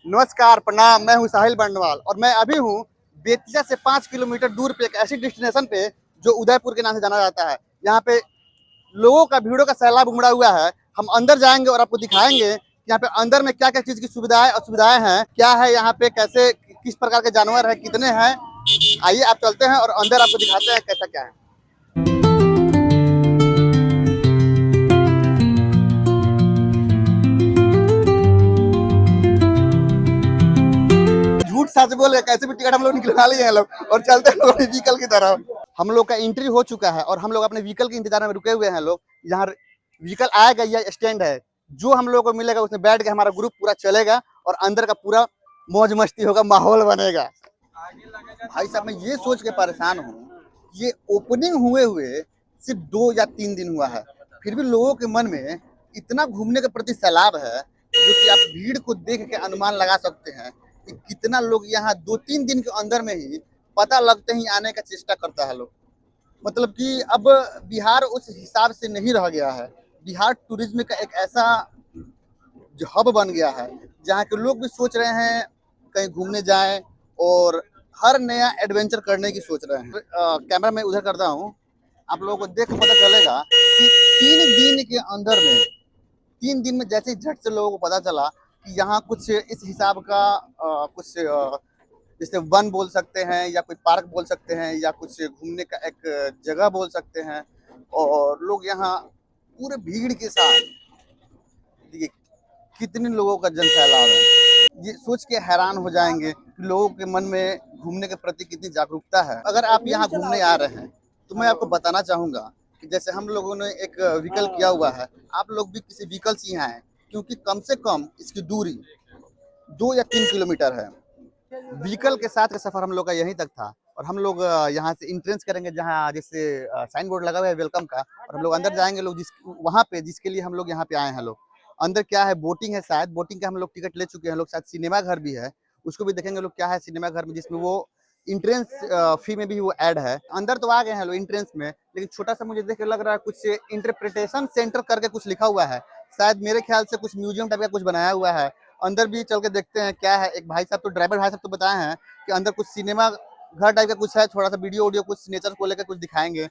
नमस्कार, प्रणाम। मैं हूं साहिल बंडवाल और मैं अभी हूं बेतिया से 5 किलोमीटर दूर पे एक ऐसी डेस्टिनेशन पे जो उदयपुर के नाम से जाना जाता है। यहाँ पे लोगों का, भीड़ों का सैलाब उमड़ा हुआ है। हम अंदर जाएंगे और आपको दिखाएंगे कि यहाँ पे अंदर में क्या क्या चीज की सुविधाएं असुविधाएं हैं, क्या है यहाँ पे, कैसे किस प्रकार के जानवर है, कितने हैं। आइए आप चलते हैं और अंदर आपको दिखाते हैं कैसा क्या है। झूठ सच बोले कैसे भी टिकट हम लोग निकलवा लिए हैं लोग और चलते हैं लोग व्हीकल की तरफ। हम लोग का एंट्री हो चुका है और हम लोग अपने व्हीकल के इंतजार में रुके हुए हैं लोग। यहाँ व्हीकल आएगा, यह स्टैंड है, जो हम लोग को मिलेगा उसमें बैठ के हमारा ग्रुप पूरा चलेगा और अंदर का पूरा मौज मस्ती होगा, माहौल बनेगा। भाई साहब, मैं ये सोच के परेशान हूँ, ये ओपनिंग हुए हुए सिर्फ 2 या 3 दिन हुआ है, फिर भी लोगों के मन में इतना घूमने के प्रति सैलाब है, जो कि आप भीड़ को देख के अनुमान लगा सकते हैं कि कितना लोग यहाँ 2-3 दिन के अंदर में ही पता लगते ही आने का चेष्टा करता है लोग। मतलब कि अब बिहार उस हिसाब से नहीं रह गया है। बिहार टूरिज्म का एक ऐसा जो हब बन गया है, जहाँ के लोग भी सोच रहे हैं कहीं घूमने जाएं और हर नया एडवेंचर करने की सोच रहे हैं। कैमरा मैं उधर करता हूँ, आप लोगों को देख पता चलेगा कि 3 दिन के अंदर में, 3 दिन में जैसे ही झट से लोगों को पता चला कि यहाँ कुछ इस हिसाब का कुछ जैसे वन बोल सकते हैं या कोई पार्क बोल सकते हैं या कुछ घूमने का एक जगह बोल सकते हैं, और लोग यहाँ पूरे भीड़ के साथ, देखिए कितने लोगों का जन सैलाब है। ये सोच के हैरान हो जाएंगे कि लोगों के मन में घूमने के प्रति कितनी जागरूकता है। अगर आप यहाँ घूमने आ रहे हैं तो मैं आपको बताना चाहूंगा कि जैसे हम लोगों ने एक व्हीकल किया हुआ है, आप लोग भी किसी व्हीकल से यहाँ आए, क्योंकि कम से कम इसकी दूरी 2 या 3 किलोमीटर है। व्हीकल के साथ का सफर हम लोग का यहीं तक था और हम लोग यहाँ से इंट्रेंस करेंगे, जहाँ जैसे साइन बोर्ड लगा हुआ है वेलकम का, और हम लोग अंदर जाएंगे लोग जिस वहाँ पे जिसके लिए हम लोग यहाँ पे आए हैं लोग। अंदर क्या है, बोटिंग है शायद, बोटिंग का हम लोग टिकट ले चुके हैं लोग। शायद सिनेमा घर भी है, उसको भी देखेंगे लोग क्या है सिनेमा घर में, जिसमें वो इंट्रेंस फी में भी वो ऐड है। अंदर तो आ गए हैं लोग इंट्रेंस में, लेकिन छोटा सा मुझे देख के लग रहा है कुछ इंटरप्रिटेशन सेंटर करके कुछ लिखा हुआ है, शायद मेरे ख्याल से कुछ म्यूजियम टाइप का कुछ बनाया हुआ है। अंदर भी चल के देखते हैं क्या है। एक भाई साहब तो, ड्राइवर भाई साहब तो बताए हैं कि अंदर कुछ सिनेमा घर टाइप का कुछ है, थोड़ा सा वीडियो ऑडियो कुछ नेचर को लेकर कुछ दिखाएंगे,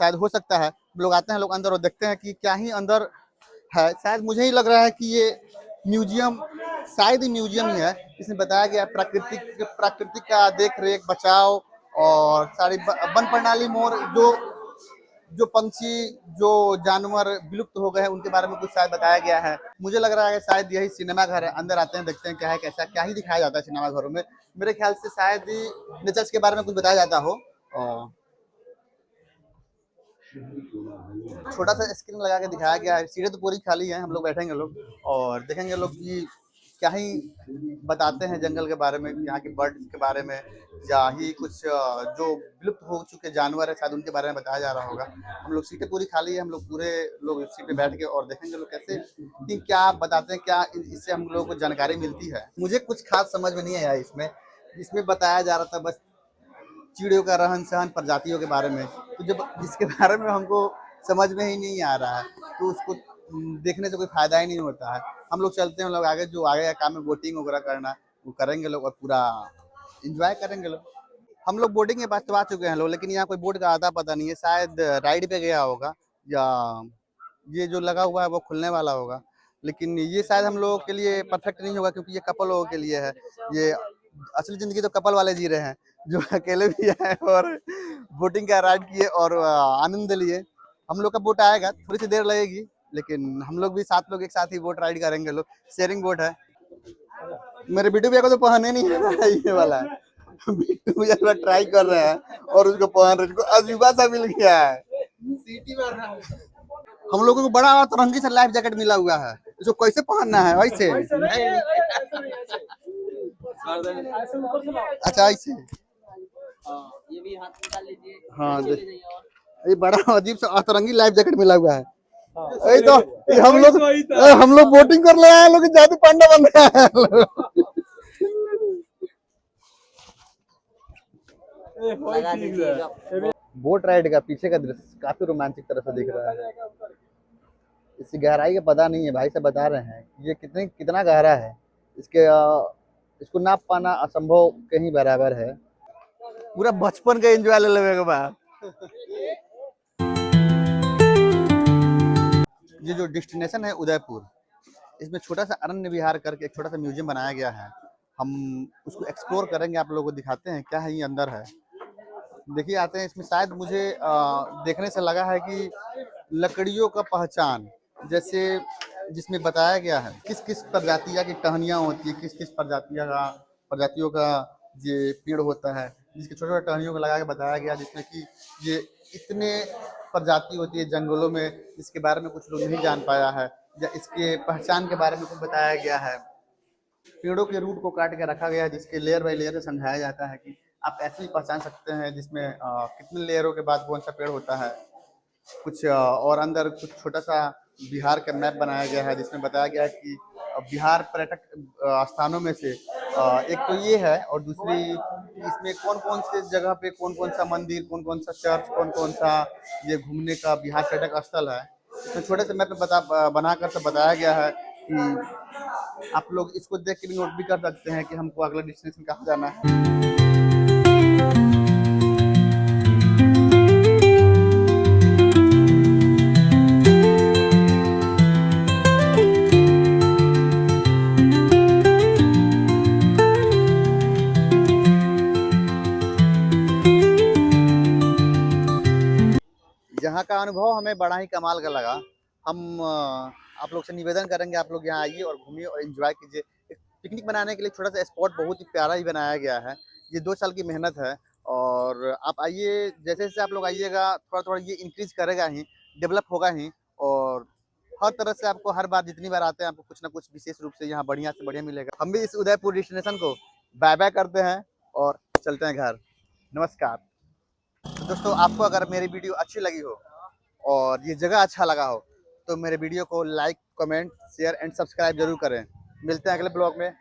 शायद हो सकता है। लोग आते हैं लोग अंदर और देखते हैं कि क्या ही अंदर है। शायद मुझे ही लग रहा है कि ये म्यूजियम, शायद ही म्यूजियम ही है। इसमें बताया गया प्राकृतिक का देख रेख, बचाव और सारी वन प्रणाली, मोर जो जो पंछी, जो जानवर विलुप्त हो गए हैं उनके बारे में कुछ शायद बताया गया है। मुझे लग रहा है शायद यही सिनेमा घर है। अंदर आते हैं, देखते हैं क्या है, कैसा क्या ही दिखाया जाता है सिनेमा घरों में। मेरे ख्याल से शायद ही नेचर्स के बारे में कुछ बताया जाता हो। और छोटा सा स्क्रीन लगा के दिखाया गया है। सीटें तो पूरी खाली है, हम लोग बैठेंगे लोग और देखेंगे लोग कि क्या ही बताते हैं जंगल के बारे में, यहाँ की बर्ड्स के बारे में, या ही कुछ जो विलुप्त हो चुके जानवर है शायद उनके बारे में बताया जा रहा होगा। हम लोग, सीटें पूरी खाली है, हम लोग पूरे लोग सीट पे बैठ के और देखेंगे लोग कैसे कि क्या बताते हैं, क्या इससे हम लोगों को जानकारी मिलती है। मुझे कुछ खास समझ में नहीं आया इसमें। इसमें बताया जा रहा था बस चिड़ियों का रहन सहन, प्रजातियों के बारे में, तो जब जिसके बारे में हमको समझ में ही नहीं आ रहा है तो उसको देखने से कोई फायदा ही नहीं होता है। हम लोग चलते हैं लोग आगे, जो आगे का काम है बोटिंग वगैरह करना, वो करेंगे लोग और पूरा इंजॉय करेंगे लोग। हम लोग बोटिंग के पास तो आ चुके हैं लोग, लेकिन यहाँ कोई बोट का आता पता नहीं है, शायद राइड पे गया होगा या ये जो लगा हुआ है वो खुलने वाला होगा। लेकिन ये शायद हम लोगों के लिए परफेक्ट नहीं होगा, क्योंकि ये कपल लोगों के लिए है। ये असली जिंदगी तो कपल वाले जी रहे हैं, जो अकेले भी आए और बोटिंग का राइड किए और आनंद लिए। हम लोग का बोट आएगा, थोड़ी सी देर लगेगी, लेकिन हम लोग भी 7 लोग एक साथ ही बोट राइड करेंगे लोग। शेयरिंग बोट है। मेरे बिट्टू भैया को तो पहनने नहीं है ये वाला। बिट्टू भैया ट्राई कर रहे हैं और उसको पहन रहे, उसको अजूबा सा मिल गया है। सीटी मार रहा है। हम लोगों को बड़ा तरंगी सा लाइफ जैकेट मिला हुआ है, इसको कैसे पहनना है? वैसे अच्छा, ऐसे ये भी हाथ निकाल लीजिए। हाँ, ये बड़ा अजीब सा अतरंगी लाइफ जैकेट मिला हुआ है। यही तो हम लोग बोटिंग कर ले आए लोग, जादू पांडा बन गया है। बोट राइड का पीछे का दृश्य काफी रोमांचक तरह से दिख रहा है। इसकी गहराई का पता नहीं है, भाई साहब बता रहे हैं ये कितना गहरा है। इसके इसको नाप पाना असंभव के ही बराबर है। पूरा बचपन का एंजॉय ले लेवे के बा। ये जो डेस्टिनेशन है उदयपुर, इसमें छोटा सा अरण्य विहार करके एक छोटा सा म्यूजियम बनाया गया है। हम उसको एक्सप्लोर करेंगे, आप लोगों को दिखाते हैं क्या है ये अंदर है। देखिए आते हैं इसमें, शायद मुझे देखने से लगा है कि लकड़ियों का पहचान, जैसे जिसमें बताया गया है किस किस प्रजातियां की टहनियाँ होती है, किस किस प्रजातियों का ये पेड़ होता है, जिसके छोटे छोटे टहनियों को लगा के बताया गया, जिसमें कि ये इतने प्रजाति होती है जंगलों में, इसके बारे में कुछ लोग नहीं जान पाया है, या इसके पहचान के बारे में कुछ बताया गया है। पेड़ों के रूट को काट के रखा गया है, जिसके लेयर बाय लेयर से समझाया जाता है कि आप ऐसे ही पहचान सकते हैं जिसमें कितने लेयरों के बाद कौन सा पेड़ होता है। कुछ और अंदर कुछ छोटा सा बिहार का मैप बनाया गया है, जिसमें बताया गया है कि बिहार पर्यटक स्थानों में से एक तो ये है, और दूसरी इसमें कौन कौन से जगह पे कौन कौन सा मंदिर, कौन कौन सा चर्च, कौन कौन सा ये घूमने का बिहार पर्यटक स्थल है। इसमें छोटे से मैप में बनाकर सब बताया गया है कि आप लोग इसको देख के भी नोट भी कर सकते हैं कि हमको अगला डेस्टिनेशन कहाँ जाना है। यहाँ का अनुभव हमें बड़ा ही कमाल का लगा। हम आप लोग से निवेदन करेंगे, आप लोग यहाँ आइए और घूमिए और एंजॉय कीजिए। एक पिकनिक बनाने के लिए छोटा सा स्पॉट बहुत ही प्यारा ही बनाया गया है। ये 2 साल की मेहनत है, और आप आइए, जैसे जैसे आप लोग आइएगा थोड़ा थोड़ा ये इंक्रीज करेगा ही, डेवलप होगा ही, और हर तरह से आपको हर बार जितनी बार आते हैं आपको कुछ ना कुछ विशेष रूप से यहाँ बढ़िया से बढ़िया मिलेगा। हम भी इस उदयपुर डेस्टिनेशन को बाय बाय करते हैं और चलते हैं घर। नमस्कार। तो दोस्तों, आपको अगर मेरी वीडियो अच्छी लगी हो और ये जगह अच्छा लगा हो तो मेरे वीडियो को like, comment, share and subscribe जरूर करें। मिलते हैं अगले ब्लॉग में।